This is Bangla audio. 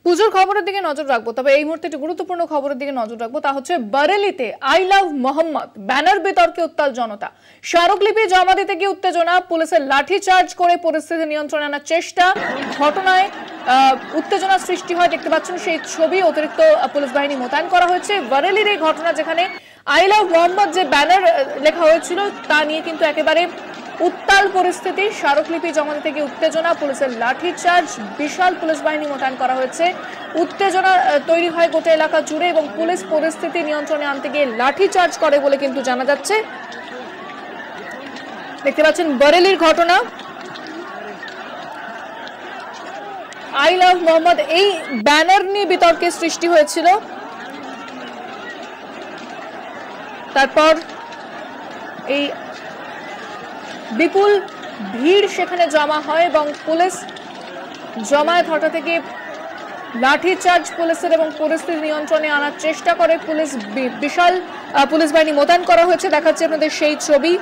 পুজোর খবরের দিকে নজর রাখবো, তবে এই মুহূর্তে একটি গুরুত্বপূর্ণ খবরের দিকে নজর রাখবো, তা হচ্ছে বারেলিতে আই লাভ মোহাম্মদ ব্যানার বিতর্কে উত্তাল জনতা। স্মারকলিপি জমা দিতে গিয়ে উত্তেজনা, পুলিশের লাঠিচার্জ করে পরিস্থিতি নিয়ন্ত্রণে আনার চেষ্টা, ঘটনায় উত্তেজনা সৃষ্টি হয়। দেখতে পাচ্ছেন সেই ছবি, অতিরিক্ত পুলিশ বাহিনী মোতায়েন করা হয়েছে। বারেলির এই ঘটনা, যেখানে আই লাভ মোহাম্মদ যে ব্যানার লেখা হয়েছিল তা নিয়ে কিন্তু একেবারে উত্তাল পরিস্থিতি। স্মারকলিপি জমা দিতে গিয়ে উত্তেজনা, পুলিশের লাঠিচার্জ, বিশাল পুলিশ বাহিনী মোতায়েন করা হয়েছে। উত্তেজনা তৈরি হয় গোটা এলাকা জুড়ে এবং পুলিশ পরিস্থিতি নিয়ন্ত্রণে আনতে গিয়ে লাঠিচার্জ করে বলে কিন্তু জানা যাচ্ছে। দেখতে পাচ্ছেন বারেলির ঘটনা, আই লাভ মোহাম্মদ এই ব্যানার নিয়ে বিতর্কের সৃষ্টি হয়েছিল। তারপর এই বিপুল ভিড় সেখানে জমা হয় এবং পুলিশ জমায়েত হঠাৎ থেকে লাঠিচার্জ পুলিশের এবং পরিস্থিতি নিয়ন্ত্রণে আনার চেষ্টা করে পুলিশ। বিশাল পুলিশ বাহিনী মোতায়েন করা হয়েছে, দেখাচ্ছে আপনাদের সেই ছবি।